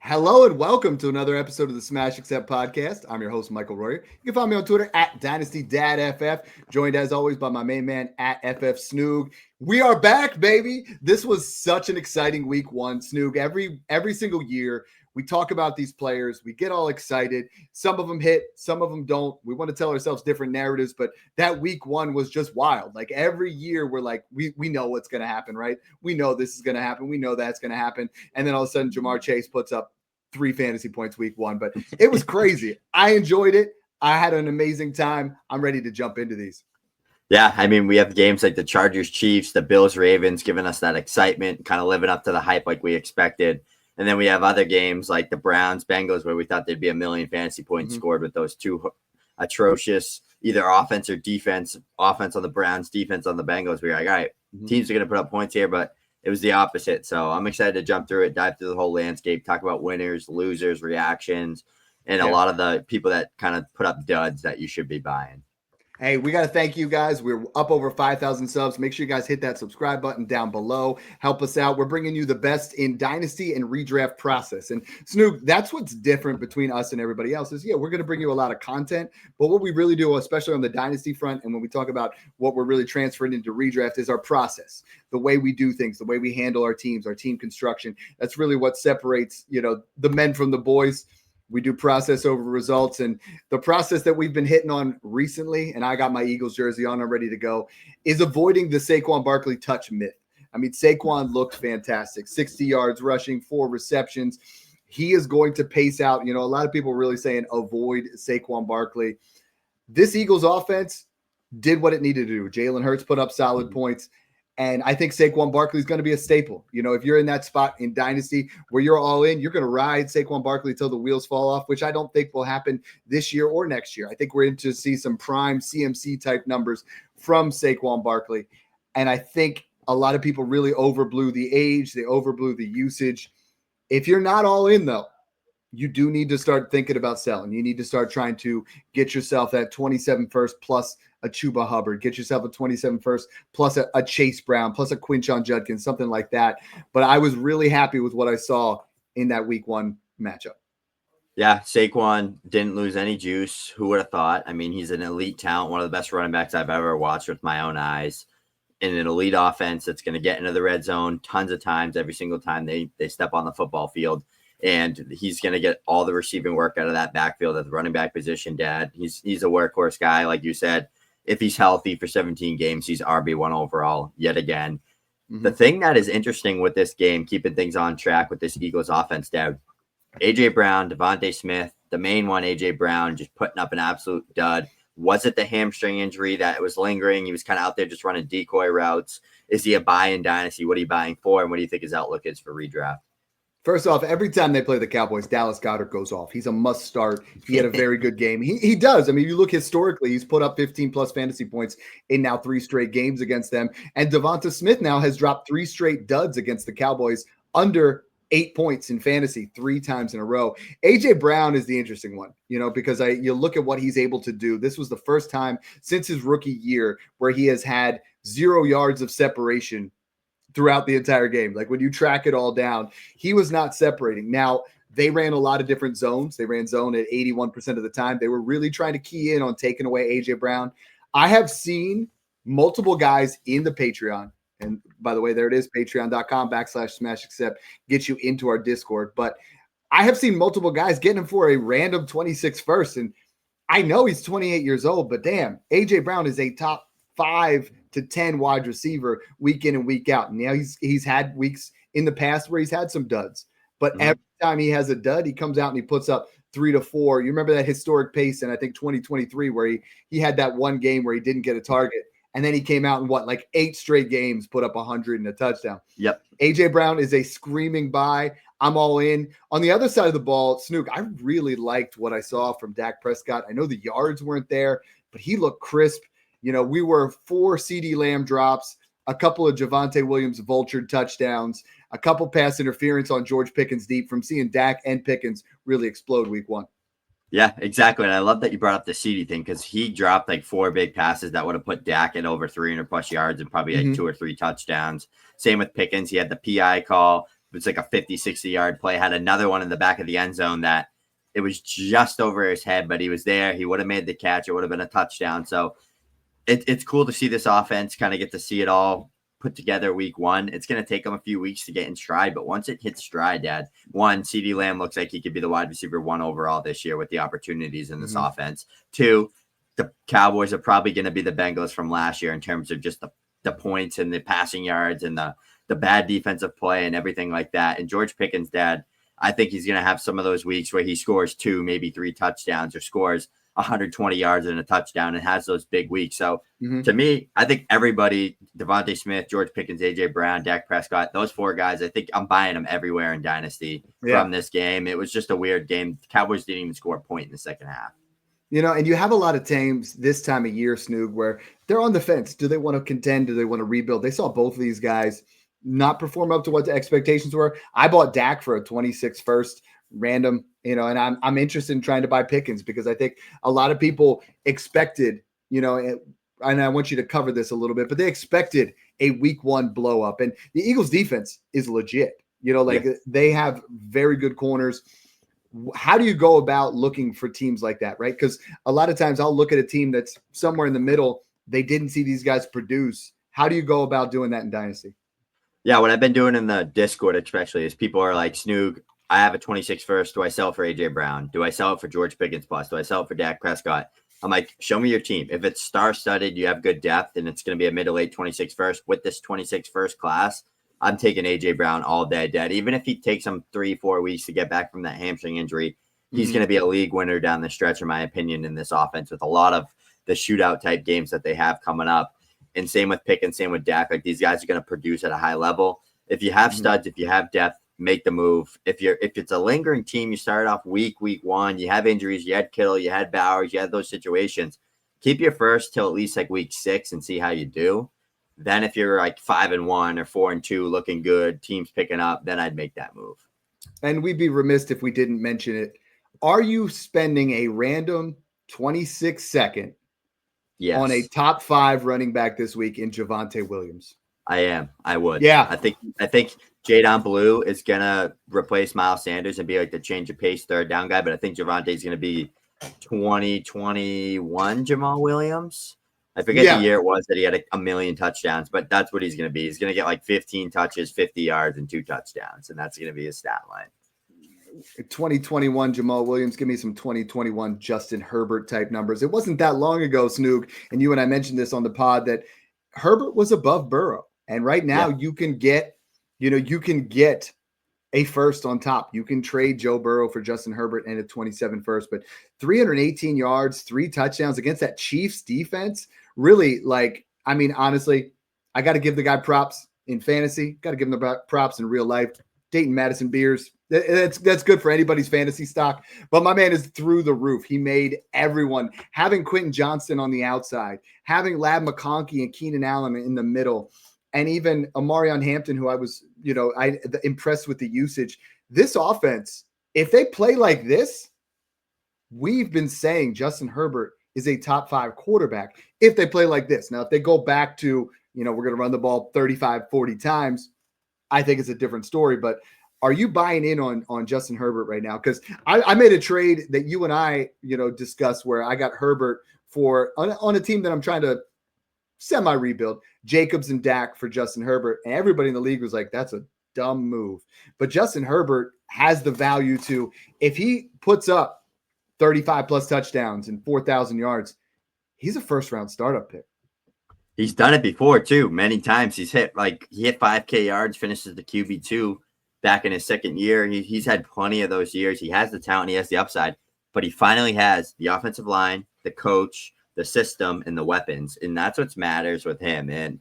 Hello and welcome to another episode of the Smash Accept podcast. I'm your host, Michael Royer. You can find me on Twitter at Dynasty Dad FF, joined as always by my main man at FFSnoog. We are back, baby. This was such an exciting week one, Snoog. Every single year, we talk about these players. We get all excited. Some of them hit, some of them don't. We want to tell ourselves different narratives, but that week one was just wild. Like every year, we're like, we know what's going to happen, right? We know this is going to happen. We know that's going to happen. And then all of a sudden, Jamar Chase puts up 3 fantasy points week one, but it was crazy. I enjoyed it. I had an amazing time. I'm ready to jump into these. Yeah, I mean, we have games like the Chargers, Chiefs, the Bills, Ravens, giving us that excitement, kind of living up to the hype like we expected. And then we have other games like the Browns, Bengals, where we thought there'd be 1 million fantasy points scored with those two atrocious either offense or defense, offense on the Browns, defense on the Bengals. We were like, all right, teams are going to put up points here, but it was the opposite. So I'm excited to jump through it, dive through the whole landscape, talk about winners, losers, reactions, and a lot of the people that kind of put up duds that you should be buying. Hey, we got to thank you guys. We're up over 5,000 subs. Make sure you guys hit that subscribe button down below. Help us out. We're bringing you the best in dynasty and redraft process. And Snoog, that's what's different between us and everybody else is, we're going to bring you a lot of content. But what we really do, especially on the dynasty front, and when we talk about what we're really transferring into redraft, is our process, the way we do things, the way we handle our teams, our team construction. That's really what separates, the men from the boys. We do process over results, and the process that we've been hitting on recently, and I got my Eagles jersey on, I'm ready to go, is avoiding the Saquon Barkley touch myth. I mean, Saquon looked fantastic, 60 yards rushing, 4 receptions. He is going to pace out. A lot of people really saying avoid Saquon Barkley. This Eagles offense did what it needed to do. Jalen Hurts put up solid points. And I think Saquon Barkley is going to be a staple. If you're in that spot in Dynasty where you're all in, you're going to ride Saquon Barkley until the wheels fall off, which I don't think will happen this year or next year. I think we're in to see some prime CMC type numbers from Saquon Barkley. And I think a lot of people really overblew the age. They overblew the usage. If you're not all in, though, you do need to start thinking about selling. You need to start trying to get yourself that 27 first plus a Chuba Hubbard, get yourself a 27 first plus a Chase Brown, plus a Quinshon Judkins, something like that. But I was really happy with what I saw in that week one matchup. Yeah, Saquon didn't lose any juice. Who would have thought? I mean, he's an elite talent, one of the best running backs I've ever watched with my own eyes. In an elite offense that's going to get into the red zone tons of times, every single time they step on the football field. And he's going to get all the receiving work out of that backfield at the running back position, Dad. He's a workhorse guy, like you said. If he's healthy for 17 games, he's RB1 overall yet again. The thing that is interesting with this game, keeping things on track with this Eagles offense, Dad, A.J. Brown, Devontae Smith, the main one, A.J. Brown, just putting up an absolute dud. Was it the hamstring injury that was lingering? He was kind of out there just running decoy routes. Is he a buy in Dynasty? What are you buying for? And what do you think his outlook is for redraft? First off, every time they play the Cowboys, Dallas Goedert goes off. He's a must start. He had a very good game. He does. I mean, you look historically, he's put up 15 plus fantasy points in now 3 straight games against them. And Devonta Smith now has dropped 3 straight duds against the Cowboys under 8 points in fantasy 3 times in a row. A.J. Brown is the interesting one, because you look at what he's able to do. This was the first time since his rookie year where he has had 0 yards of separation throughout the entire game. Like when you track it all down, he was not separating. Now, they ran a lot of different zones. They ran zone at 81% of the time. They were really trying to key in on taking away A.J. Brown. I have seen multiple guys in the Patreon. And by the way, there it is, patreon.com/smashaccept, get you into our Discord. But I have seen multiple guys getting him for a random 26 first. And I know he's 28 years old, but damn, A.J. Brown is a top 5 to 10 wide receiver week in and week out. And now he's had weeks in the past where he's had some duds. But every time he has a dud, he comes out and he puts up 3 to 4. You remember that historic pace in, I think, 2023 where he had that one game where he didn't get a target. And then he came out in 8 straight games, put up 100 and a touchdown. Yep. A.J. Brown is a screaming buy. I'm all in. On the other side of the ball, Snoog, I really liked what I saw from Dak Prescott. I know the yards weren't there, but he looked crisp. We were 4 CeeDee Lamb drops, a couple of Javonte Williams vultured touchdowns, a couple pass interference on George Pickens deep from seeing Dak and Pickens really explode week one. Yeah, exactly. And I love that you brought up the CeeDee thing because he dropped 4 big passes that would have put Dak at over 300 plus yards and probably 2 or 3 touchdowns. Same with Pickens. He had the PI call. was like a 50, 60-yard play, had another one in the back of the end zone that it was just over his head, but he was there. He would have made the catch. It would have been a touchdown. So it's cool to see this offense kind of get to see it all put together week one. It's going to take them a few weeks to get in stride, but once it hits stride, Dad, one, CeeDee Lamb looks like he could be the wide receiver 1 overall this year with the opportunities in this offense. 2, the Cowboys are probably going to be the Bengals from last year in terms of just the points and the passing yards and the bad defensive play and everything like that. And George Pickens, Dad, I think he's going to have some of those weeks where he scores 2, maybe 3 touchdowns or scores 120 yards and a touchdown and has those big weeks. So to me, I think everybody, Devontae Smith, George Pickens, AJ Brown, Dak Prescott, those 4 guys, I think I'm buying them everywhere in Dynasty from this game. It was just a weird game. The Cowboys didn't even score a point in the second half. And you have a lot of teams this time of year, Snoog, where they're on the fence. Do they want to contend? Do they want to rebuild? They saw both of these guys not perform up to what the expectations were. I bought Dak for a 26 first random, and I'm interested in trying to buy Pickens because I think a lot of people expected, and I want you to cover this a little bit, but they expected a week 1 blow up, and the Eagles defense is legit. They have very good corners. How do you go about looking for teams like that, right? Because a lot of times I'll look at a team that's somewhere in the middle. They didn't see these guys produce. How do you go about doing that in Dynasty? Yeah, what I've been doing in the Discord especially is people are like, Snoog, I have a 26 first. Do I sell it for AJ Brown? Do I sell it for George Pickens plus? Do I sell it for Dak Prescott? I'm like, show me your team. If it's star-studded, you have good depth, and it's going to be a mid to late 26 first with this 26 first class, I'm taking AJ Brown all day, Dad. Even if he takes him 3-4 weeks to get back from that hamstring injury, he's going to be a league winner down the stretch, in my opinion, in this offense with a lot of the shootout type games that they have coming up. And same with Pickens, same with Dak. Like, these guys are going to produce at a high level. If you have studs, if you have depth, make the move. If it's a lingering team, you started off week 1, you have injuries, you had Kittle, you had Bowers, you had those situations. Keep your first till at least like week 6 and see how you do. Then if you're like 5-1 or 4-2, looking good, teams picking up, then I'd make that move. And we'd be remiss if we didn't mention it. Are you spending a random 26 second on a top 5 running back this week in Javonte Williams? I am. I would. Yeah. I think Jadon Blue is going to replace Miles Sanders and be like the change of pace third down guy, but I think Javonte is going to be 2021 Jamal Williams. I forget the year it was that he had a million touchdowns, but that's what he's going to be. He's going to get like 15 touches, 50 yards, and 2 touchdowns, and that's going to be his stat line. 2021 Jamal Williams, give me some 2021 Justin Herbert type numbers. It wasn't that long ago, Snoog, and you and I mentioned this on the pod, that Herbert was above Burrow. And right now you can get a first on top. You can trade Joe Burrow for Justin Herbert and a 27 first, but 318 yards, 3 touchdowns against that Chiefs defense. Really, honestly, I got to give the guy props in fantasy. Got to give him the props in real life. Dayton Madison Beers. That's good for anybody's fantasy stock. But my man is through the roof. He made everyone. Having Quentin Johnston on the outside, having Lab McConkey and Keenan Allen in the middle, and even Amarion Hampton, who I was, impressed with the usage. This offense, if they play like this, we've been saying Justin Herbert is a top 5 quarterback if they play like this. Now, if they go back to, we're going to run the ball 35, 40 times, I think it's a different story. But are you buying in on Justin Herbert right now? Because I made a trade that you and I, discussed where I got Herbert for on a team that I'm trying to semi-rebuild, Jacobs and Dak for Justin Herbert. And everybody in the league was like, that's a dumb move. But Justin Herbert has the value to, if he puts up 35 plus touchdowns and 4,000 yards, he's a first round startup pick. He's done it before too. Many times he hit 5K yards, finishes the QB2 back in his second year. He's had plenty of those years. He has the talent. He has the upside, but he finally has the offensive line, the coach, the system, and the weapons. And that's what matters with him. And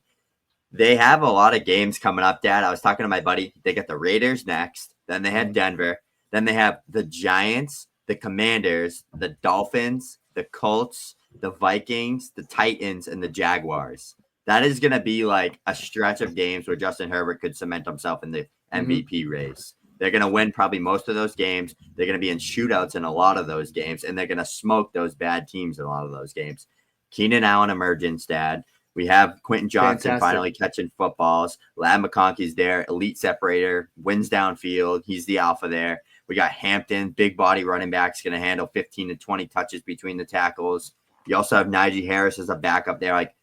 they have a lot of games coming up, Dad. I was talking to my buddy. They got the Raiders next. Then they have Denver. Then they have the Giants, the Commanders, the Dolphins, the Colts, the Vikings, the Titans, and the Jaguars. That is going to be like a stretch of games where Justin Herbert could cement himself in the MVP race. They're going to win probably most of those games. They're going to be in shootouts in a lot of those games, and they're going to smoke those bad teams in a lot of those games. Keenan Allen emergence, Dad. We have Quentin Johnson Fantastic. finally catching footballs. Ladd McConkey's there, elite separator, wins downfield. He's the alpha there. We got Hampton, big body running backs, going to handle 15 to 20 touches between the tackles. You also have Najee Harris as a backup there. Like,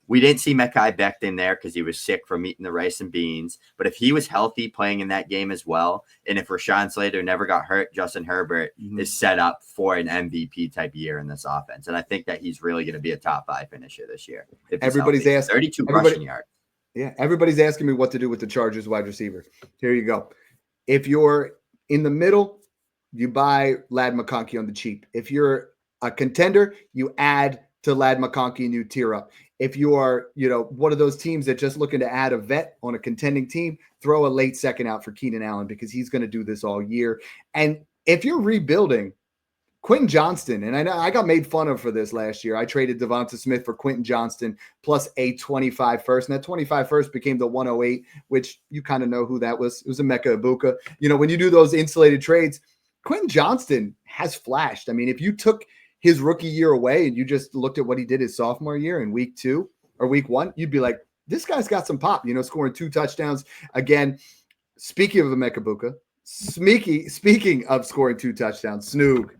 we didn't see Mekhi Becton there because he was sick from eating the rice and beans. But if he was healthy playing in that game as well, and if Rashawn Slater never got hurt, Justin Herbert is set up for an MVP type year in this offense. And I think that he's really going to be a top 5 finisher this year. Everybody's asking 32 rushing yards. Yeah, everybody's asking me what to do with the Chargers wide receiver. Here you go. If you're in the middle, you buy Ladd McConkey on the cheap. If you're a contender, you add to Ladd McConkey and you tier up. If you are, one of those teams that just looking to add a vet on a contending team, throw a late second out for Keenan Allen because he's going to do this all year. And if you're rebuilding, Quentin Johnston, and I know I got made fun of for this last year. I traded Devonta Smith for Quentin Johnston plus a 25 first, and that 25 first became the 108, which you kind of know who that was. It was Emeka Egbuka. When you do those insulated trades, Quentin Johnston has flashed. I mean, if you took his rookie year away and you just looked at what he did his sophomore year in week 2 or week 1, you'd be like, this guy's got some pop, scoring 2 touchdowns. Again, speaking of Emeka Egbuka, speaking of scoring 2 touchdowns, Snoog,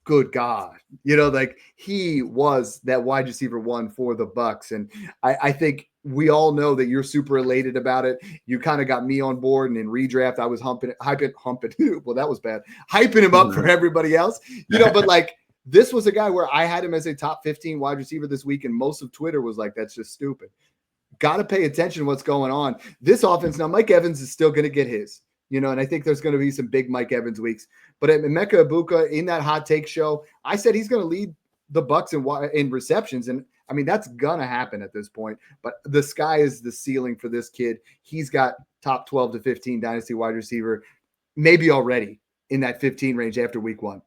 good God, he was that wide receiver 1 for the Bucs. And I think we all know that you're super elated about it. You kind of got me on board, and in redraft, I was hyping. Well, that was bad. Hyping him up for everybody else, but this was a guy where I had him as a top 15 wide receiver this week, and most of Twitter was like, that's just stupid. Got to pay attention to what's going on. This offense, now Mike Evans is still going to get his, and I think there's going to be some big Mike Evans weeks. But at Emeka Egbuka in that hot take show, I said he's going to lead the Bucs in receptions. And I mean, that's going to happen at this point. But the sky is the ceiling for this kid. He's got top 12 to 15 dynasty wide receiver, maybe already in that 15 range after week 1.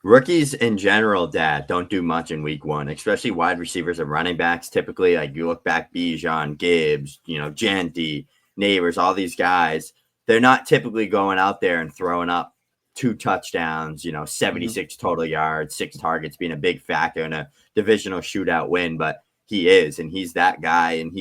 Rookies in general, Dad, don't do much in week 1, especially wide receivers and running backs. Typically, like you look back, Bijan, Gibbs, Genty, Neighbors, all these guys, they're not typically going out there and throwing up 2 touchdowns, 76 total yards, 6 targets, being a big factor in a divisional shootout win. But he is, and he's that guy. And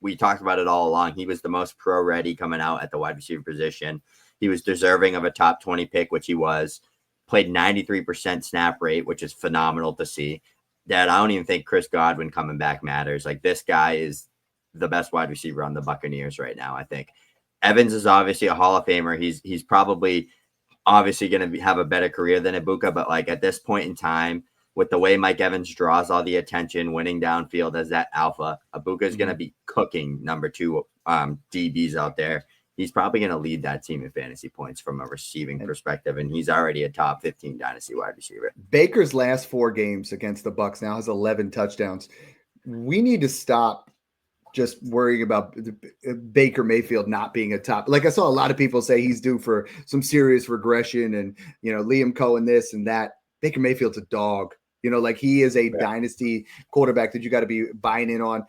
we talked about it all along. He was the most pro ready coming out at the wide receiver position. He was deserving of a top 20 pick, which he was. Played 93% snap rate, which is phenomenal to see. Dad, I don't even think Chris Godwin coming back matters. Like, this guy is the best wide receiver on the Buccaneers right now, I think. Evans is obviously a Hall of Famer. He's probably obviously going to have a better career than Egbuka, but at this point in time, with the way Mike Evans draws all the attention, winning downfield as that alpha, Egbuka is going to be cooking number 2 DBs out there. He's probably going to lead that team in fantasy points from a receiving perspective, and he's already a top 15 dynasty wide receiver. Baker's last 4 games against the Bucs now has 11 touchdowns. We need to stop just worrying about Baker Mayfield not being a top. I saw a lot of people say he's due for some serious regression, and Liam Cohen this and that. Baker Mayfield's a dog. He is a dynasty quarterback that you got to be buying in on.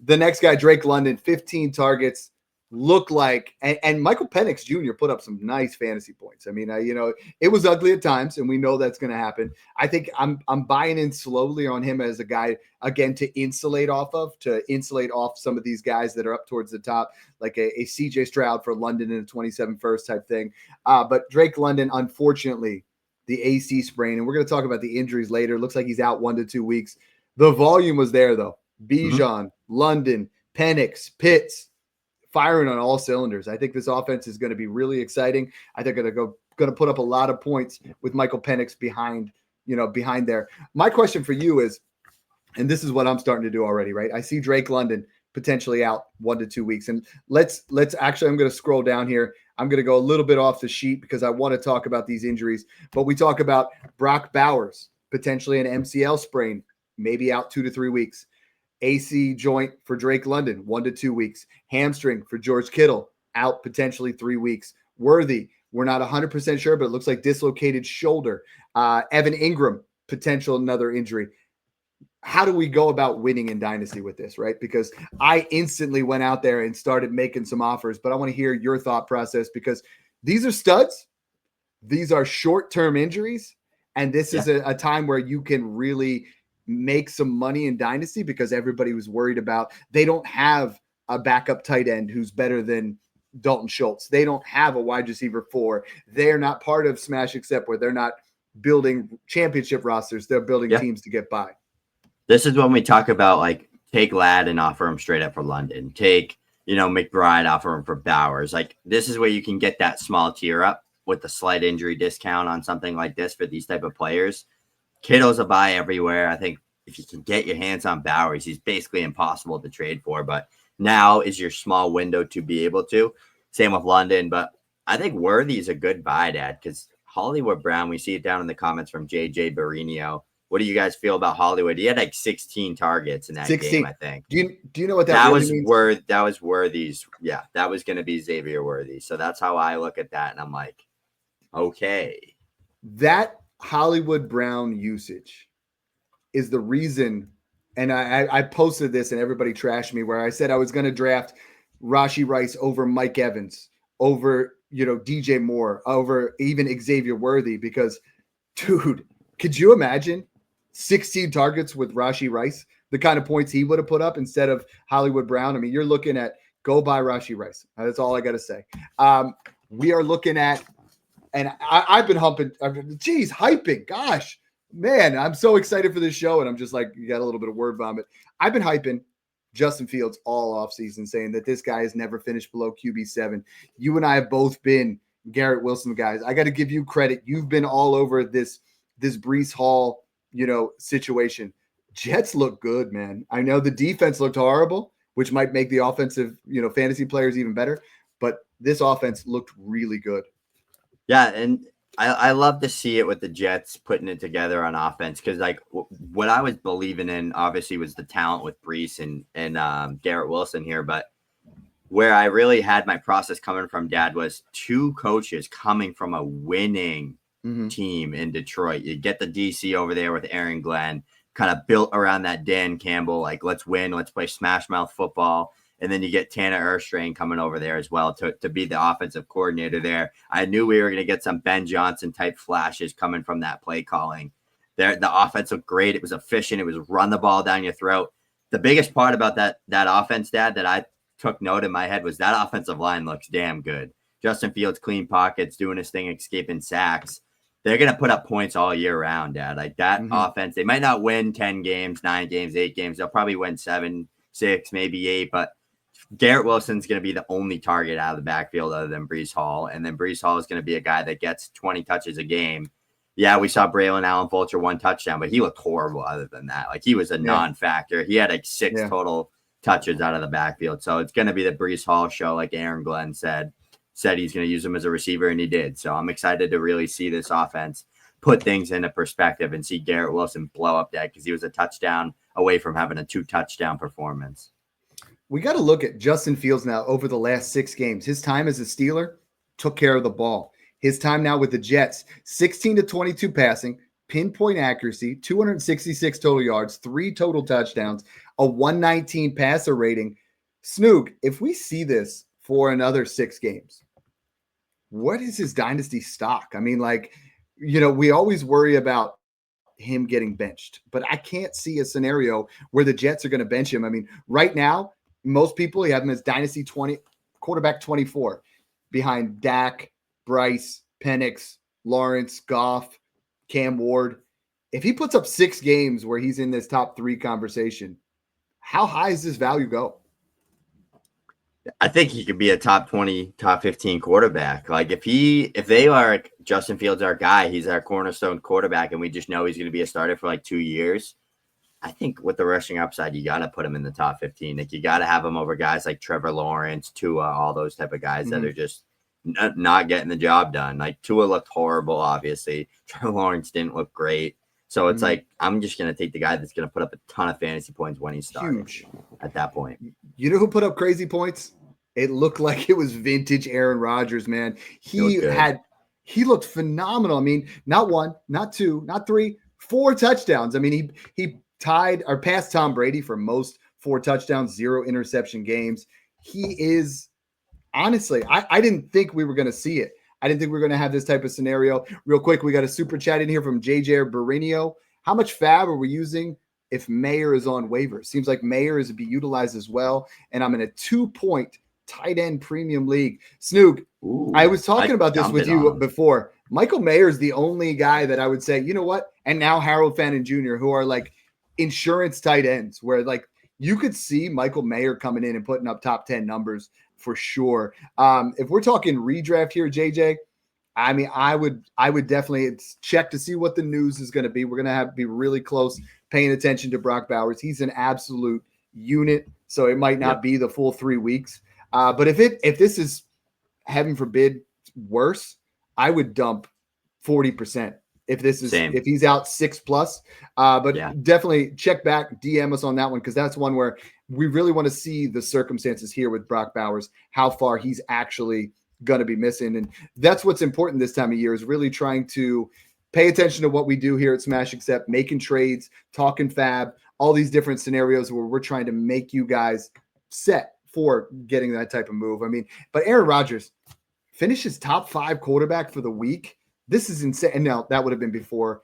The next guy, Drake London, 15 targets. Look like, and Michael Penix Jr. put up some nice fantasy points. I mean, it was ugly at times, and we know that's going to happen. I think I'm buying in slowly on him as a guy, again, to insulate off some of these guys that are up towards the top, like a CJ Stroud for London in a 27 first type thing. But Drake London, unfortunately, the AC sprain, and we're going to talk about the injuries later. Looks like he's out 1 to 2 weeks. The volume was there, though. Bijan, London, Penix, Pitts, firing on all cylinders. I think this offense is going to be really exciting. I think they're going to put up a lot of points with Michael Penix behind there. My question for you is, and this is what I'm starting to do already, right? I see Drake London potentially out 1 to 2 weeks. And let's actually, I'm going to scroll down here. I'm going to go a little bit off the sheet because I want to talk about these injuries, but we talk about Brock Bowers, potentially an MCL sprain, maybe out 2 to 3 weeks. AC joint for Drake London, 1 to 2 weeks. Hamstring for George Kittle, out potentially 3 weeks. Worthy, we're not 100% sure, but it looks like dislocated shoulder. Evan Ingram, potential another injury. How do we go about winning in Dynasty with this, right? Because I instantly went out there and started making some offers, but I want to hear your thought process because these are studs. These are short-term injuries, and this is a time where you can really make some money in Dynasty because everybody was worried about they don't have a backup tight end who's better than Dalton Schultz. They don't have a wide receiver 4. They're not part of Smash Accept where they're not building championship rosters. They're building teams to get by. This is when we talk about like take Ladd and offer him straight up for London. Take, McBride, offer him for Bowers. Like this is where you can get that small tier up with the slight injury discount on something like this for these type of players. Kittle's a buy everywhere. I think if you can get your hands on Bowers, he's basically impossible to trade for, but now is your small window to be able to. Same with London, but I think Worthy is a good buy, Dad, because Hollywood Brown, we see it down in the comments from JJ Barinio. What do you guys feel about Hollywood? He had like 16 targets in that game, I think. Do you know what that really means? That was Worthy's. Yeah, that was going to be Xavier Worthy. So that's how I look at that, and I'm like, okay. That Hollywood Brown usage is the reason, and I posted this and everybody trashed me, where I said I was going to draft Rashee Rice over Mike Evans, over DJ Moore, over even Xavier Worthy, because, dude, could you imagine 16 targets with Rashee Rice, the kind of points he would have put up instead of Hollywood Brown? I mean, you're looking at go buy Rashee Rice. That's all I got to say. We are looking at, and I've been hyping. Gosh, man, I'm so excited for this show. And I'm just like, you got a little bit of word vomit. I've been hyping Justin Fields all offseason, saying that this guy has never finished below QB7. You and I have both been Garrett Wilson guys. I got to give you credit. You've been all over this Breece Hall, situation. Jets look good, man. I know the defense looked horrible, which might make the offensive, fantasy players even better, but this offense looked really good. Yeah, and I love to see it with the Jets putting it together on offense, because like what I was believing in obviously was the talent with Breece and Garrett Wilson here, but where I really had my process coming from, Dad, was 2 coaches coming from a winning team in Detroit. You get the DC over there with Aaron Glenn, kind of built around that Dan Campbell, like let's win, let's play smash mouth football. And then you get Tanner Erstrain coming over there as well to be the offensive coordinator there. I knew we were going to get some Ben Johnson type flashes coming from that play calling. The offense looked great. It was efficient. It was run the ball down your throat. The biggest part about that offense, Dad, that I took note in my head was that offensive line looks damn good. Justin Fields, clean pockets, doing his thing, escaping sacks. They're going to put up points all year round, Dad. Like that offense, they might not win 10 games, 9 games, 8 games. They'll probably win 7, 6, maybe 8. But Garrett Wilson's going to be the only target out of the backfield other than Breece Hall. And then Breece Hall is going to be a guy that gets 20 touches a game. Yeah, we saw Braylon Allen vulture 1 touchdown, but he looked horrible other than that. Like he was a non-factor. He had like 6 total touches out of the backfield. So it's going to be the Breece Hall show, like Aaron Glenn said he's going to use him as a receiver, and he did. So I'm excited to really see this offense put things into perspective and see Garrett Wilson blow up that, because he was a touchdown away from having a 2-touchdown performance. We got to look at Justin Fields now over the last 6 games. His time as a Steeler took care of the ball. His time now with the Jets, 16 to 22 passing, pinpoint accuracy, 266 total yards, 3 total touchdowns, a 119 passer rating. Snoog, if we see this for another 6 games, what is his dynasty stock? I mean, we always worry about him getting benched, but I can't see a scenario where the Jets are going to bench him. I mean, right now, most people, have him as dynasty 20, quarterback 24, behind Dak, Bryce, Penix, Lawrence, Goff, Cam Ward. If he puts up 6 games where he's in this top 3 conversation, how high does this value go? I think he could be a top 20, top 15 quarterback. Like if they are Justin Fields, our guy, he's our cornerstone quarterback, and we just know he's going to be a starter for like 2 years. I think with the rushing upside, you got to put him in the top 15. Like you got to have him over guys like Trevor Lawrence, Tua, all those type of guys that are just not getting the job done. Like Tua looked horrible, obviously. Trevor Lawrence didn't look great. So it's like, I'm just going to take the guy that's going to put up a ton of fantasy points when he starts at that point. You know who put up crazy points? It looked like it was vintage Aaron Rodgers, man. He looked phenomenal. I mean, not 1, not 2, not 3, 4 touchdowns. I mean, he tied or passed Tom Brady for most 4 touchdowns, 0 interception games. He is, honestly, I didn't think we were going to see it. I didn't think we were going to have this type of scenario. Real quick, we got a super chat in here from JJ Barinio. How much fab are we using if Mayer is on waivers. Seems like Mayer is to be utilized as well. And I'm in a 2-point tight end premium league. Snoog, I was talking about this with you before. Michael Mayer is the only guy that I would say, you know what? And now Harold Fannin Jr., who are like insurance tight ends, where like you could see Michael Mayer coming in and putting up top 10 numbers for sure. If we're talking redraft here, JJ, I mean, I would definitely check to see what the news is going to be. We're going to have to be really close paying attention to Brock Bowers. He's an absolute unit, so it might not be the full 3 weeks. But if this is, heaven forbid, worse, I would dump 40% if this is if he's out 6+. But definitely check back, DM us on that one, because that's one where we really want to see the circumstances here with Brock Bowers, how far he's actually going to be missing. And that's what's important this time of year, is really trying to pay attention to what we do here at Smash Accept, making trades, talking fab, all these different scenarios where we're trying to make you guys set for getting that type of move. I mean, but Aaron Rodgers finishes top 5 quarterback for the week. This is insane. And now that would have been before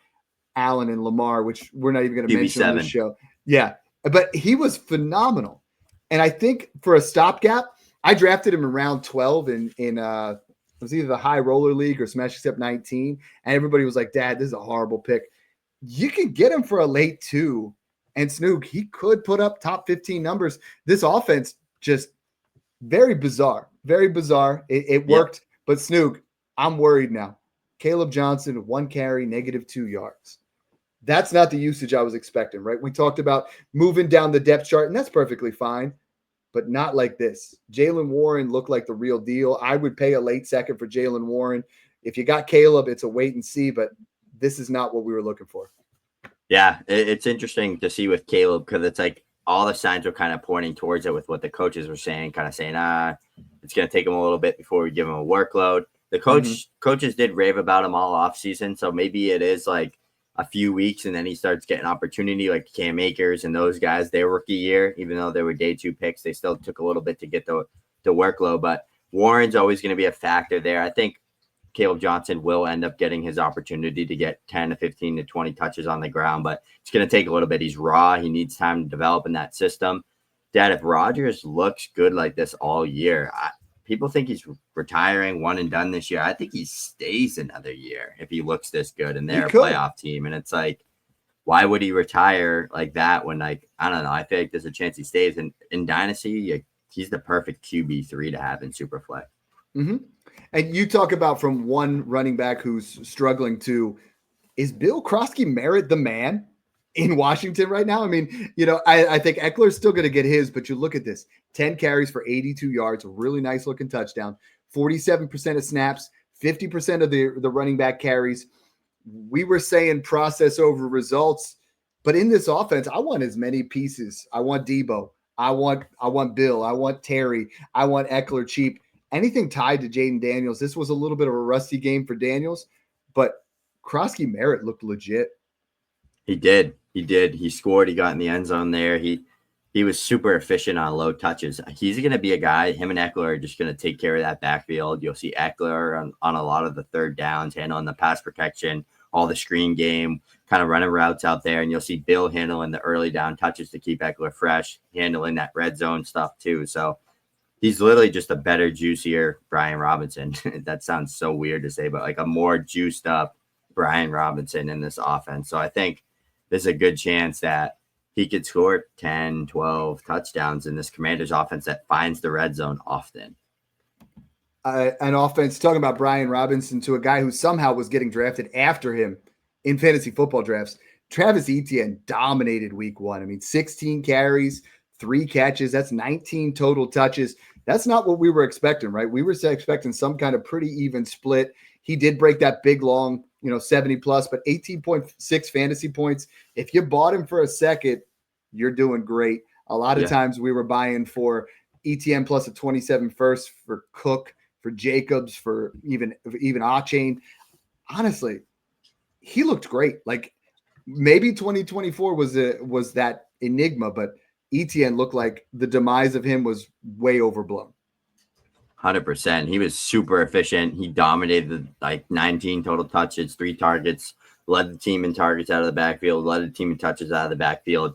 Allen and Lamar, which we're not even going to mention on the show. Yeah, but he was phenomenal. And I think for a stopgap, I drafted him in round 12 in it was either the High Roller League or Smash Accept 19. And everybody was like, Dad, this is a horrible pick. You can get him for a late 2. And Snoog, he could put up top 15 numbers. This offense, just very bizarre. Very bizarre. It worked. But Snoog, I'm worried now. Caleb Johnson, 1 carry, -2 yards. That's not the usage I was expecting, right? We talked about moving down the depth chart, and that's perfectly fine, but not like this. Jaylen Warren looked like the real deal. I would pay a late second for Jaylen Warren. If you got Caleb, it's a wait and see, but this is not what we were looking for. Yeah, it's interesting to see with Caleb, because it's like all the signs were kind of pointing towards it with what the coaches were saying, kind of saying, it's going to take him a little bit before we give him a workload. The coaches did rave about him all off season. So maybe it is like a few weeks and then he starts getting opportunity, like Cam Akers and those guys, their rookie year, even though they were day 2 picks, they still took a little bit to get the workload, but Warren's always going to be a factor there. I think Caleb Johnson will end up getting his opportunity to get 10 to 15 to 20 touches on the ground, but it's going to take a little bit. He's raw. He needs time to develop in that system. Dad, if Rodgers looks good like this all year, people think he's retiring, one and done this year. I think he stays another year if he looks this good and they're a playoff team. And it's like, why would he retire like that when, like, I don't know. I feel like there's a chance he stays. And in Dynasty, he's the perfect QB3 to have in Superflex. Mm-hmm. And you talk about from one running back who's struggling to, is Bill Croskey-Merritt the man in Washington right now? I mean, I think Eckler's still going to get his, but you look at this, 10 carries for 82 yards, a really nice looking touchdown, 47% of snaps, 50% of the running back carries. We were saying process over results, but in this offense, I want as many pieces. I want Debo. I want Bill. I want Terry. I want Eckler cheap. Anything tied to Jaden Daniels. This was a little bit of a rusty game for Daniels, but Croskey-Merritt looked legit. He did. He scored. He got in the end zone there. He was super efficient on low touches. He's going to be a guy, him and Eckler are just going to take care of that backfield. You'll see Eckler on a lot of the third downs, handling the pass protection, all the screen game, kind of running routes out there. And you'll see Bill handling the early down touches to keep Eckler fresh, handling that red zone stuff too. So he's literally just a better, juicier Brian Robinson. That sounds so weird to say, but like a more juiced up Brian Robinson in this offense. So I think there's a good chance that he could score 10, 12 touchdowns in this Commanders offense that finds the red zone often. An offense, talking about Brian Robinson, to a guy who somehow was getting drafted after him in fantasy football drafts. Travis Etienne dominated week 1. I mean, 16 carries, 3 catches. That's 19 total touches. That's not what we were expecting, right? We were expecting some kind of pretty even split. He did break that big, long, 70+, but 18.6 fantasy points. If you bought him for a second, you're doing great. A lot of times we were buying for Etienne plus a 27 first, for Cook, for Jacobs, for even Etienne. Honestly, he looked great. Like, maybe 2024 was that enigma, but Etienne looked like the demise of him was way overblown. 100%. He was super efficient. He dominated, like 19 total touches, 3 targets, led the team in targets out of the backfield, led the team in touches out of the backfield.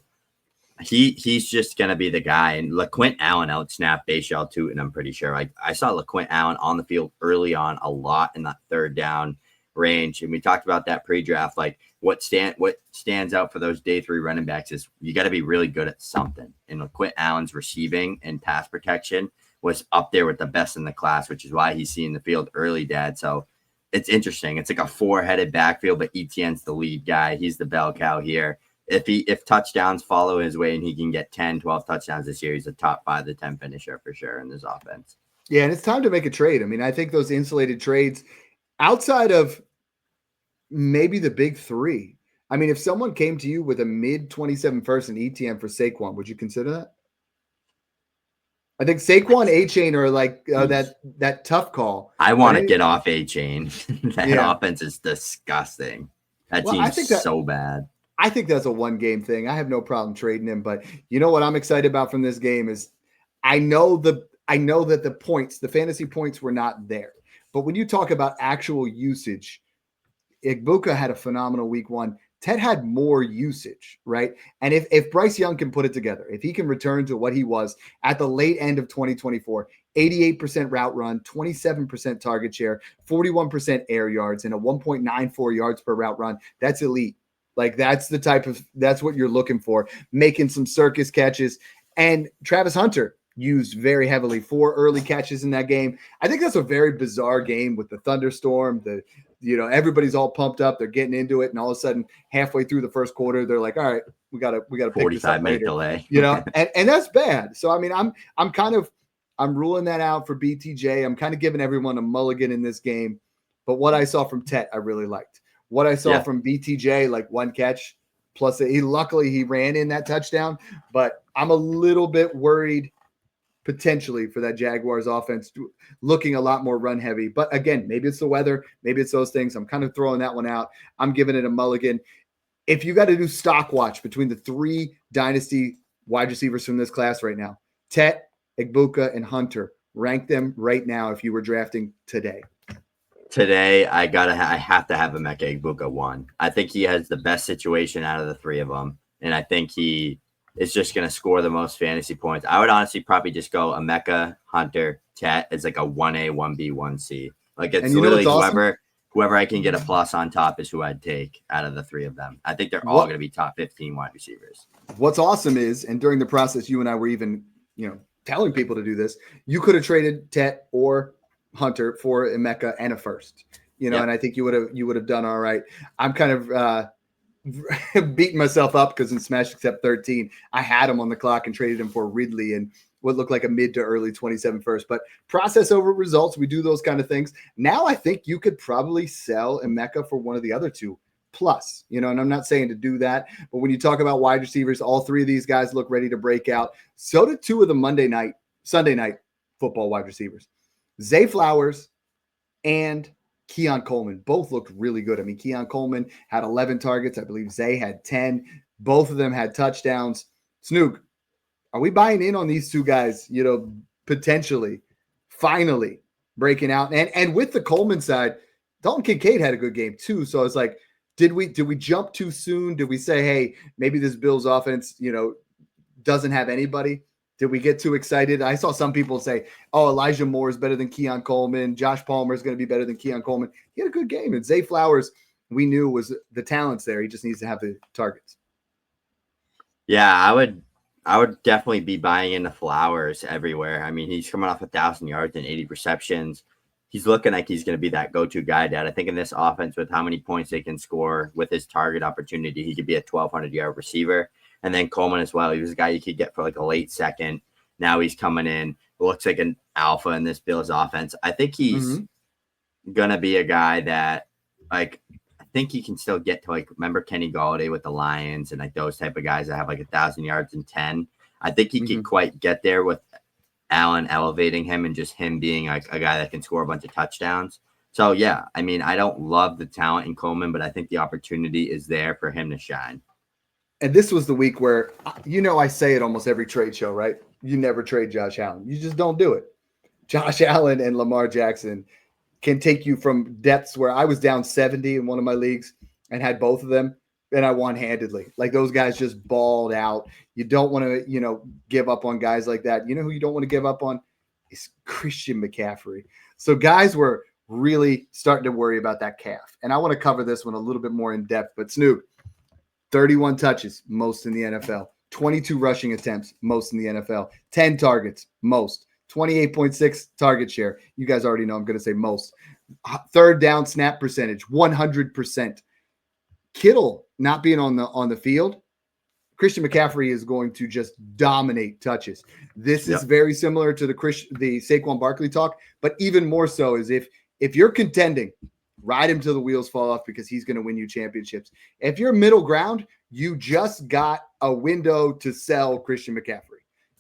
He's just gonna be the guy. And LaQuint Allen outsnapped Bashal Tootin, I'm pretty sure. I saw LaQuint Allen on the field early on a lot in that third down range. And we talked about that pre-draft. Like what stands out for those day 3 running backs is you got to be really good at something. And LaQuint Allen's receiving and pass protection was up there with the best in the class, which is why he's seeing the field early, Dad. So it's interesting. It's like a 4-headed backfield, but Etienne's the lead guy. He's the bell cow here. If touchdowns follow his way and he can get 10, 12 touchdowns this year, he's a top 5 to 10 finisher for sure in this offense. Yeah, and it's time to make a trade. I mean, I think those insulated trades outside of maybe the big 3. I mean, if someone came to you with a mid-27 first and Etienne for Saquon, would you consider that? I think Saquon, A-Chain are like that tough call. I want to get off A-Chain. That offense is disgusting. That team's so bad. I think that's a 1-game thing. I have no problem trading him, but you know what I'm excited about from this game is I know that the fantasy points were not there. But when you talk about actual usage, Egbuka had a phenomenal week 1. Ted had more usage, right? And if Bryce Young can put it together, if he can return to what he was at the late end of 2024, 88% route run, 27% target share, 41% air yards, and a 1.94 yards per route run, that's elite. Like that's what you're looking for, making some circus catches. And Travis Hunter used very heavily, 4 early catches in that game. I think that's a very bizarre game with the thunderstorm, everybody's all pumped up, they're getting into it, and all of a sudden halfway through the first quarter, they're like, all right, we gotta pick 45-minute delay. And that's bad. So I mean, I'm ruling that out for BTJ. I'm kind of giving everyone a mulligan in this game. But what I saw from Tet, I really liked. What I saw from BTJ, like 1 catch, plus luckily he ran in that touchdown. But I'm a little bit worried potentially for that Jaguars offense looking a lot more run heavy. But again, maybe it's the weather, maybe it's those things. I'm kind of throwing that one out. I'm giving it a mulligan. If you got to do stock watch between the 3 dynasty wide receivers from this class right now, Tet, Egbuka, and Hunter, rank them right now if you were drafting today. Today, I have to have Emeka Egbuka 1. I think he has the best situation out of the 3 of them, and I think he is just going to score the most fantasy points. I would honestly probably just go Emeka, Hunter, Tet as like a 1A, 1B, 1C. Like it's literally whoever I can get a plus on top is who I'd take out of the 3 of them. I think they're all going to be top 15 wide receivers. What's awesome is, and during the process, you and I were even, telling people to do this, you could have traded Tet or Hunter for Emeka and a first, and I think you would have done all right. I'm kind of beating myself up because in Smash Accept 13, I had him on the clock and traded him for Ridley and what looked like a mid to early 27 first. But process over results, we do those kind of things. Now I think you could probably sell Emeka for one of the other 2 plus, and I'm not saying to do that, but when you talk about wide receivers, all 3 of these guys look ready to break out. So did 2 of the Sunday night football wide receivers. Zay Flowers and Keon Coleman both looked really good. I mean, Keon Coleman had 11 targets. I believe Zay had 10. Both of them had touchdowns. Snoog, are we buying in on these 2 guys, potentially, finally breaking out? And with the Coleman side, Dalton Kincaid had a good game too. So it's like, did we jump too soon? Did we say, hey, maybe this Bills offense, doesn't have anybody? Did we get too excited? I saw some people say, oh, Elijah Moore is better than Keon Coleman. Josh Palmer is going to be better than Keon Coleman. He had a good game. And Zay Flowers, we knew was the talent's there. He just needs to have the targets. Yeah, I would definitely be buying into Flowers everywhere. I mean, he's coming off 1,000 yards and 80 receptions. He's looking like he's going to be that go-to guy, Dad. I think in this offense with how many points they can score with his target opportunity, he could be a 1,200-yard receiver. And then Coleman as well. He was a guy you could get for like a late second. Now he's coming in. Looks like an alpha in this Bills offense. I think he's going to be a guy that, like, I think he can still get to, like, remember Kenny Golladay with the Lions and, like, those type of guys that have, like, 1,000 yards and 10. I think he can quite get there with Allen elevating him and just him being, like, a guy that can score a bunch of touchdowns. So, yeah, I mean, I don't love the talent in Coleman, but I think the opportunity is there for him to shine. And this was the week where, I say it almost every trade show, right? You never trade Josh Allen. You just don't do it. Josh Allen and Lamar Jackson can take you from depths where I was down 70 in one of my leagues and had both of them and I won handedly. Like those guys just balled out. You don't want to, give up on guys like that. You know who you don't want to give up on is Christian McCaffrey. So guys were really starting to worry about that calf. And I want to cover this one a little bit more in depth. But Snoog, 31 touches, most in the NFL. 22 rushing attempts, most in the NFL. 10 targets, most. 28.6 target share. You guys already know I'm going to say most. Third down snap percentage, 100%. Kittle not being on the field, Christian McCaffrey is going to just dominate touches. This is very similar to the Saquon Barkley talk, but even more so is if you're contending, ride him till the wheels fall off because he's going to win you championships. If you're middle ground, you just got a window to sell Christian McCaffrey.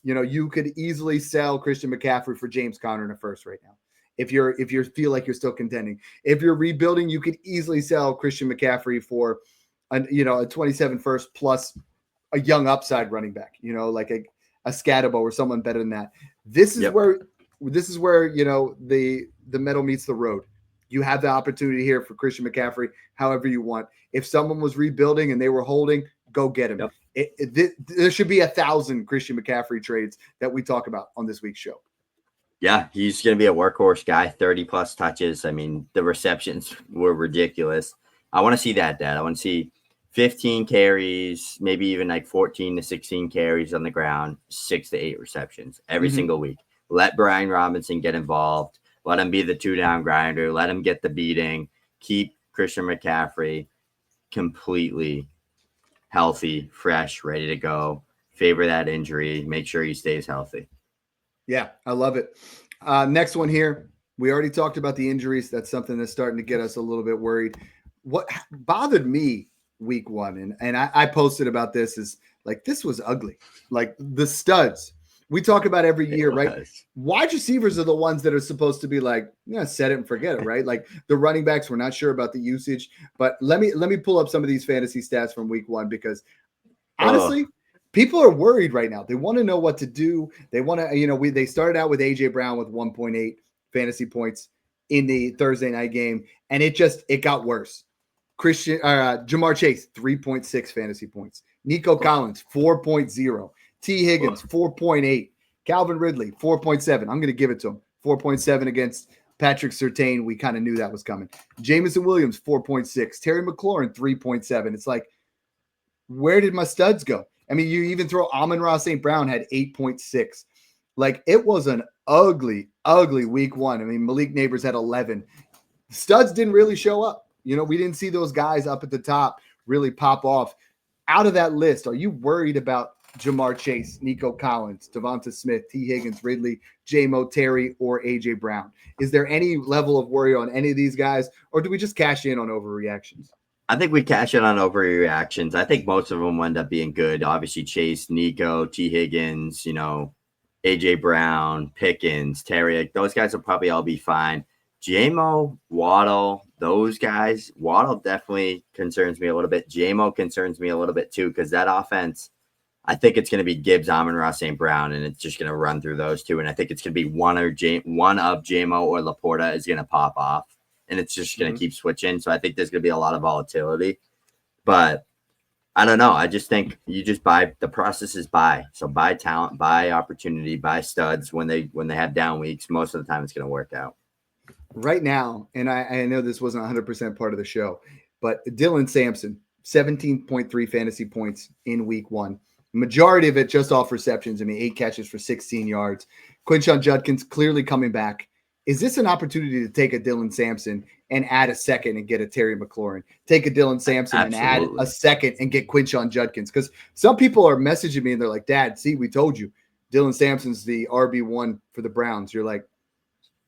You could easily sell Christian McCaffrey for James Conner in a first right now. If you feel like you're still contending, if you're rebuilding, you could easily sell Christian McCaffrey for a 27 first plus a young upside running back, like a Scatabo or someone better than that. This is where the metal meets the road. You have the opportunity here for Christian McCaffrey, however you want. If someone was rebuilding and they were holding, go get him. There should be 1,000 Christian McCaffrey trades that we talk about on this week's show. Yeah, he's going to be a workhorse guy, 30 plus touches. I mean, the receptions were ridiculous. I want to see that, Dad. I want to see 15 carries, maybe even like 14 to 16 carries on the ground, 6 to 8 receptions every single week. Let Brian Robinson get involved. Let him be the 2-down grinder. Let him get the beating. Keep Christian McCaffrey completely healthy, fresh, ready to go. Favor that injury. Make sure he stays healthy. Yeah, I love it. Next one here. We already talked about the injuries. That's something that's starting to get us a little bit worried. What bothered me week one, and I posted about this, is like this was ugly. Like the studs. We talk about every year, right? Wide receivers are the ones that are supposed to be like, set it and forget it, right? Like the running backs, we're not sure about the usage. But let me pull up some of these fantasy stats from week one because honestly, people are worried right now. They want to know what to do. They want to, they started out with AJ Brown with 1.8 fantasy points in the Thursday night game, and it got worse. Jamar Chase, 3.6 fantasy points. Nico Collins, 4.0. T. Higgins, 4.8. Calvin Ridley, 4.7. I'm going to give it to him. 4.7 against Patrick Surtain. We kind of knew that was coming. Jameson Williams, 4.6. Terry McLaurin, 3.7. It's like, where did my studs go? I mean, you even throw Amon-Ra St. Brown had 8.6. Like, it was an ugly, ugly week one. I mean, Malik Neighbors had 11. Studs didn't really show up. We didn't see those guys up at the top really pop off. Out of that list, are you worried about Jamar Chase, Nico Collins, Devonta Smith, T. Higgins, Ridley, J-Mo, Terry, or A.J. Brown? Is there any level of worry on any of these guys, or do we just cash in on overreactions? I think we cash in on overreactions. I think most of them end up being good. Obviously, Chase, Nico, T. Higgins, A.J. Brown, Pickens, Terry. Those guys will probably all be fine. J-Mo, Waddle, those guys. Waddle definitely concerns me a little bit. J-Mo concerns me a little bit too because that offense, I think it's going to be Gibbs, Amon-Ra St. Brown, and it's just going to run through those two. And I think it's going to be one of J-Mo or Laporta is going to pop off, and it's just going to keep switching. So I think there's going to be a lot of volatility. But I don't know. I just think you just buy. The process is buy. So buy talent, buy opportunity, buy studs when they have down weeks. Most of the time, it's going to work out. Right now, and I know this wasn't 100% part of the show, but Dylan Sampson, 17.3 fantasy points in week one. Majority of it just off receptions. I mean, 8 catches for 16 yards. Quinshon Judkins clearly coming back. Is this an opportunity to take a Dylan Sampson and add a second and get a Terry McLaurin? Take a Dylan Sampson and add a second and get Quinshon Judkins? Because some people are messaging me and they're like, Dad, see, we told you. Dylan Sampson's the RB1 for the Browns. You're like,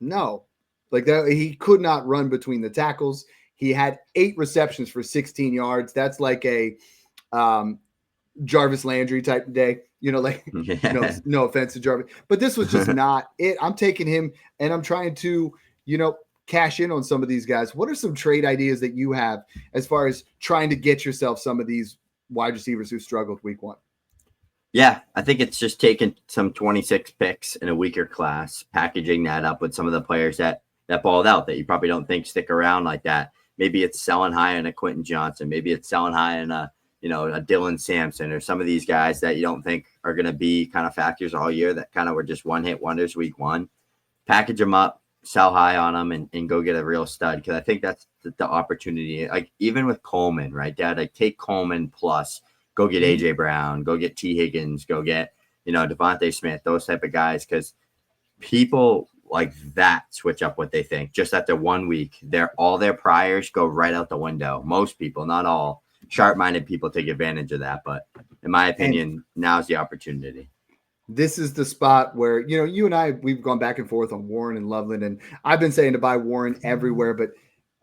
no. Like that, he could not run between the tackles. He had 8 receptions for 16 yards. That's like a Jarvis Landry type day, no offense to Jarvis, but this was just not it. I'm taking him and I'm trying to, cash in on some of these guys. What are some trade ideas that you have as far as trying to get yourself some of these wide receivers who struggled week one? Yeah, I think it's just taking some 26 picks in a weaker class, packaging that up with some of the players that balled out that you probably don't think stick around like that. maybe it's selling high on a Quentin Johnson. Maybe it's selling high on a Dylan Sampson, or some of these guys that you don't think are going to be kind of factors all year that kind of were just one-hit wonders week one. Package them up, sell high on them, and go get a real stud, because I think that's the opportunity. Like even with Coleman, right, Dad? Like take Coleman plus go get AJ Brown, go get T. Higgins, go get Devontae Smith, those type of guys, because people like that switch up what they think just after 1 week. All their priors go right out the window. Most people, not all. Sharp-minded people take advantage of that, but in my opinion, now's the opportunity. This is the spot where, you and I, we've gone back and forth on Warren and Loveland, and I've been saying to buy Warren everywhere. But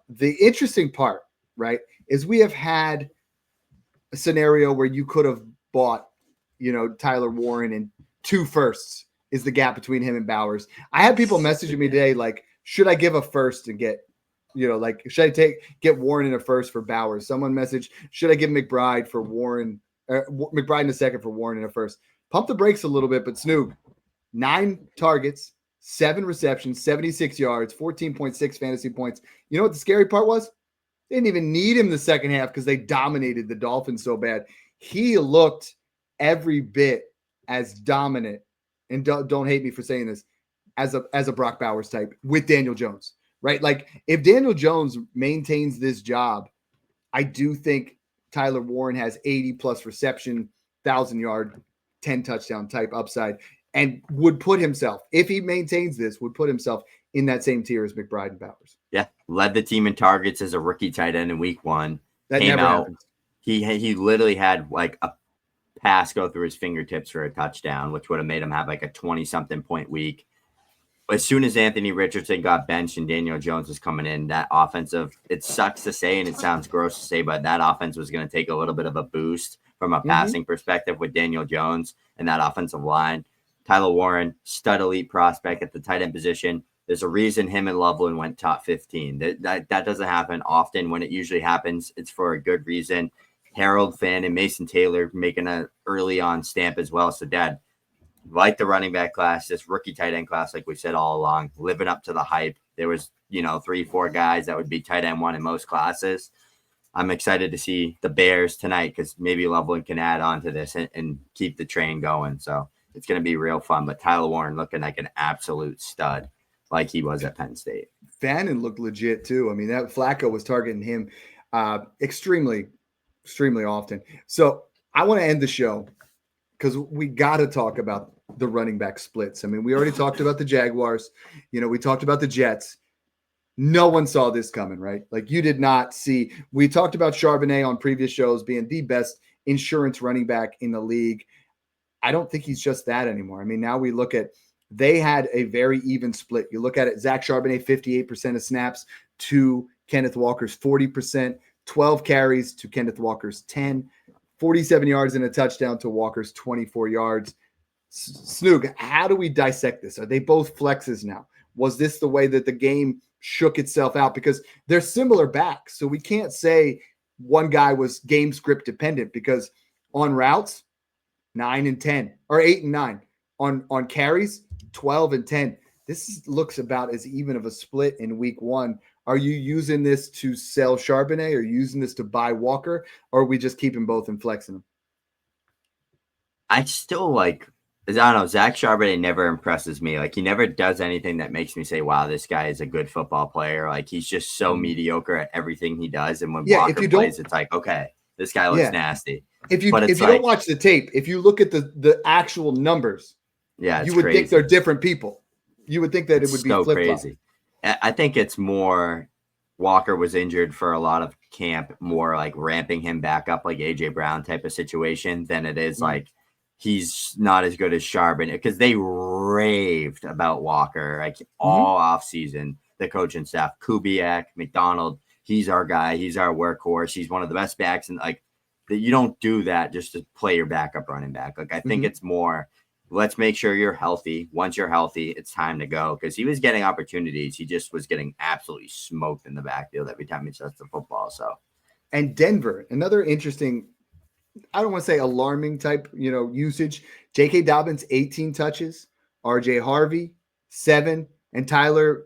the interesting part, right, is we have had a scenario where you could have bought, Tyler Warren, and 2 firsts is the gap between him and Bowers. I had people messaging me today, like, should I give a first and get, should I get Warren in a first for Bowers? Someone messaged, should I give McBride for Warren, McBride in a second for Warren in a first? Pump the brakes a little bit, but Snoog, 9 targets, 7 receptions, 76 yards, 14.6 fantasy points. You know what the scary part was? They didn't even need him the second half because they dominated the Dolphins so bad. He looked every bit as dominant, and don't hate me for saying this, as a Brock Bowers type with Daniel Jones, right? Like if Daniel Jones maintains this job, I do think Tyler Warren has 80 plus reception, 1,000-yard, 10 touchdown type upside, and would put himself, if he maintains this, would put himself in that same tier as McBride and Bowers. Yeah, led the team in targets as a rookie tight end in week one. That never happens. He literally had like a pass go through his fingertips for a touchdown, which would have made him have like a 20-something point week. As soon as Anthony Richardson got benched and Daniel Jones was coming in, that offensive, it sucks to say and it sounds gross to say, but that offense was going to take a little bit of a boost from a passing perspective with Daniel Jones and that offensive line. Tyler Warren, stud elite prospect at the tight end position. There's a reason him and Loveland went top 15. That doesn't happen often. When it usually happens, it's for a good reason. Harold Finn and Mason Taylor making an early on stamp as well. So, Dad, like the running back class, this rookie tight end class, like we said all along, living up to the hype. There was, 3-4 guys that would be tight end 1 in most classes. I'm excited to see the Bears tonight because maybe Loveland can add on to this and keep the train going. So it's going to be real fun. But Tyler Warren looking like an absolute stud, like he was at Penn State. Fannin looked legit too. I mean, that Flacco was targeting him extremely often. So I want to end the show because we got to talk about the running back splits. I mean, we already talked about the Jaguars. We talked about the Jets. No one saw this coming, right? Like you did not see. We talked about Charbonnet on previous shows being the best insurance running back in the league. I don't think he's just that anymore. I mean, now we look at, they had a very even split. You look at it, Zach Charbonnet, 58% of snaps to Kenneth Walker's 40%, 12 carries to Kenneth Walker's 10, 47 yards and a touchdown to Walker's 24 yards. Snoog, how do we dissect this? Are they both flexes now? Was this the way that the game shook itself out? Because they're similar backs. So we can't say one guy was game script dependent because on routes, 9 and 10 or 8 and 9 on carries, 12 and 10. This looks about as even of a split in week one. Are you using this to sell Charbonnet or using this to buy Walker? Or are we just keeping both and flexing them? I still I don't know. Zach Charbonnet never impresses me. Like he never does anything that makes me say, wow, this guy is a good football player. Like he's just so mediocre at everything he does. And when Walker plays, it's like, okay, this guy looks nasty. If you don't watch the tape, if you look at the actual numbers, you would think they're different people. You would think that it would be so crazy. I think it's more Walker was injured for a lot of camp, more like ramping him back up like AJ Brown type of situation than it is like he's not as good as Charbonnet, because they raved about Walker like all offseason, the coaching staff, Kubiak, McDonald, he's our guy, he's our workhorse, he's one of the best backs, and like that you don't do that just to play your backup running back. Like I think it's more, let's make sure you're healthy. Once you're healthy, it's time to go, because he was getting opportunities. He just was getting absolutely smoked in the backfield every time he touched the football. So, and Denver, another interesting, I don't want to say alarming type, usage. J.K. Dobbins, 18 touches. R.J. Harvey, 7. And Tyler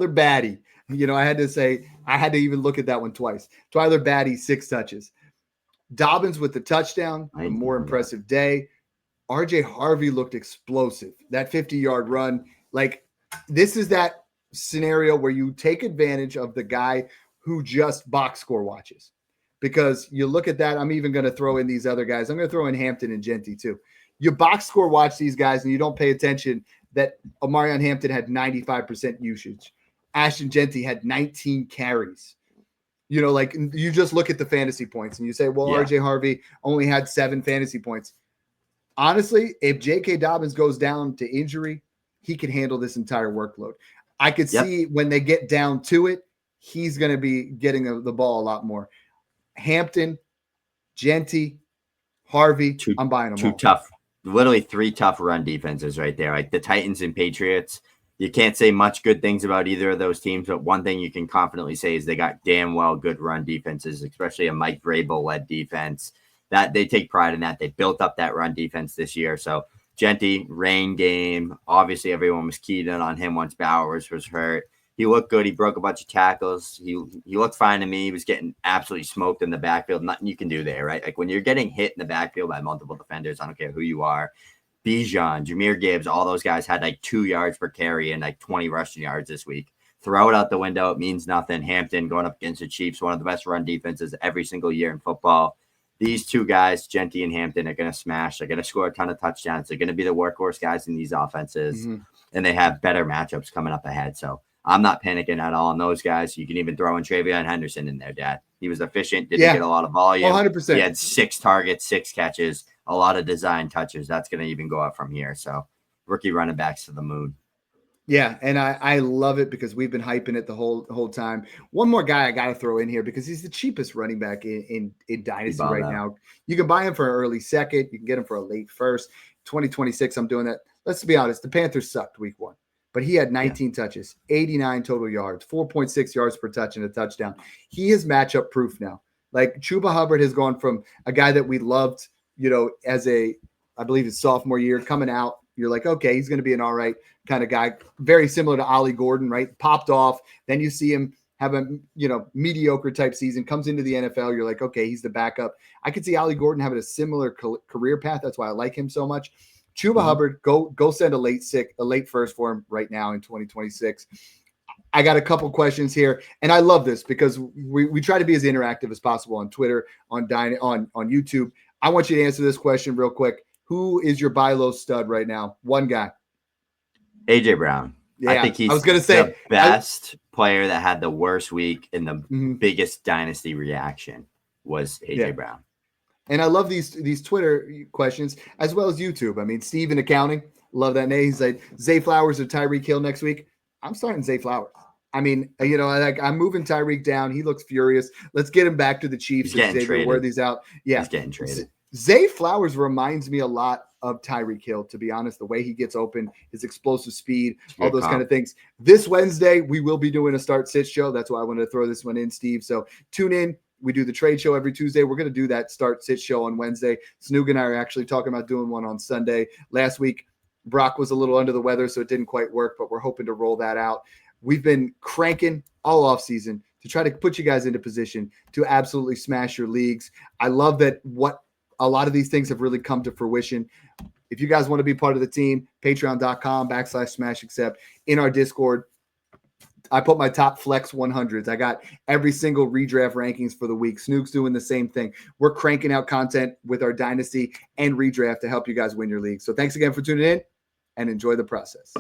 Batty. I had to say I had to even look at that one twice. Tyler Batty, 6 touches. Dobbins with the touchdown, a more impressive day. RJ Harvey looked explosive. That 50-yard run, like this is that scenario where you take advantage of the guy who just box score watches. Because you look at that, I'm even going to throw in these other guys. I'm going to throw in Hampton and Genty too. You box score watch these guys and you don't pay attention that Omarion Hampton had 95% usage. Ashton Genty had 19 carries. You know, like you just look at the fantasy points and you say, well, RJ Harvey only had 7 fantasy points. Honestly, if J.K. Dobbins goes down to injury, he could handle this entire workload. I could see when they get down to it, he's going to be getting the ball a lot more. Hampton, Genty, Harvey, I'm buying them all. Tough, literally 3 tough run defenses right there. Like the Titans and Patriots, you can't say much good things about either of those teams, but one thing you can confidently say is they got damn well good run defenses, especially a Mike Vrabel-led defense. That they take pride in that. They built up that run defense this year. So Genty, rain game. Obviously, everyone was keyed in on him once Bowers was hurt. He looked good. He broke a bunch of tackles. He looked fine to me. He was getting absolutely smoked in the backfield. Nothing you can do there, right? Like when you're getting hit in the backfield by multiple defenders, I don't care who you are. Bijan, Jahmyr Gibbs, all those guys had like 2 yards per carry and like 20 rushing yards this week. Throw it out the window. It means nothing. Hampton going up against the Chiefs, one of the best run defenses every single year in football. These 2 guys, Genty and Hampton, are going to smash. They're going to score a ton of touchdowns. They're going to be the workhorse guys in these offenses, and they have better matchups coming up ahead. So I'm not panicking at all on those guys. You can even throw in Travion Henderson in there, Dad. He was efficient, didn't get a lot of volume. 100%. He had 6 targets, 6 catches, a lot of design touches. That's going to even go up from here. So rookie running backs to the moon. Yeah, and I love it because we've been hyping it the whole time. One more guy I got to throw in here because he's the cheapest running back in Dynasty right now. You can buy him for an early second. You can get him for a late first. 2026, I'm doing that. Let's be honest. The Panthers sucked week 1, but he had 19 touches, 89 total yards, 4.6 yards per touch and a touchdown. He is matchup proof now. Like Chuba Hubbard has gone from a guy that we loved, you know, as I believe his sophomore year coming out. You're like, okay, he's going to be an all right kind of guy. Very similar to Ollie Gordon, right? Popped off. Then you see him have a, mediocre type season, comes into the NFL. You're like, okay, he's the backup. I could see Ollie Gordon having a similar career path. That's why I like him so much. Chuba Hubbard, go send a late first for him right now in 2026. I got a couple questions here, and I love this because we try to be as interactive as possible on Twitter, on YouTube. I want you to answer this question real quick. Who is your buy low stud right now? One guy. AJ Brown. Yeah, I think he's the best player that had the worst week in the biggest dynasty reaction was AJ Brown. And I love these Twitter questions as well as YouTube. I mean, Steve in accounting, love that name. He's like, Zay Flowers or Tyreek Hill next week. I'm starting Zay Flowers. I mean, I'm moving Tyreek down. He looks furious. Let's get him back to the Chiefs. He's getting traded. Worthy's out. Yeah, he's getting traded. Zay Flowers reminds me a lot of Tyreek Hill, to be honest, the way he gets open, his explosive speed, all those kind of things. This Wednesday, we will be doing a start-sit show. That's why I wanted to throw this one in, Steve. So tune in. We do the trade show every Tuesday. We're going to do that start-sit show on Wednesday. Snoog and I are actually talking about doing one on Sunday. Last week, Brock was a little under the weather, so it didn't quite work, but we're hoping to roll that out. We've been cranking all offseason to try to put you guys into position to absolutely smash your leagues. I love that a lot of these things have really come to fruition. If you guys want to be part of the team, patreon.com/smashaccept. In our Discord, I put my top flex 100s. I got every single redraft rankings for the week. Snoog's doing the same thing. We're cranking out content with our dynasty and redraft to help you guys win your league. So thanks again for tuning in and enjoy the process.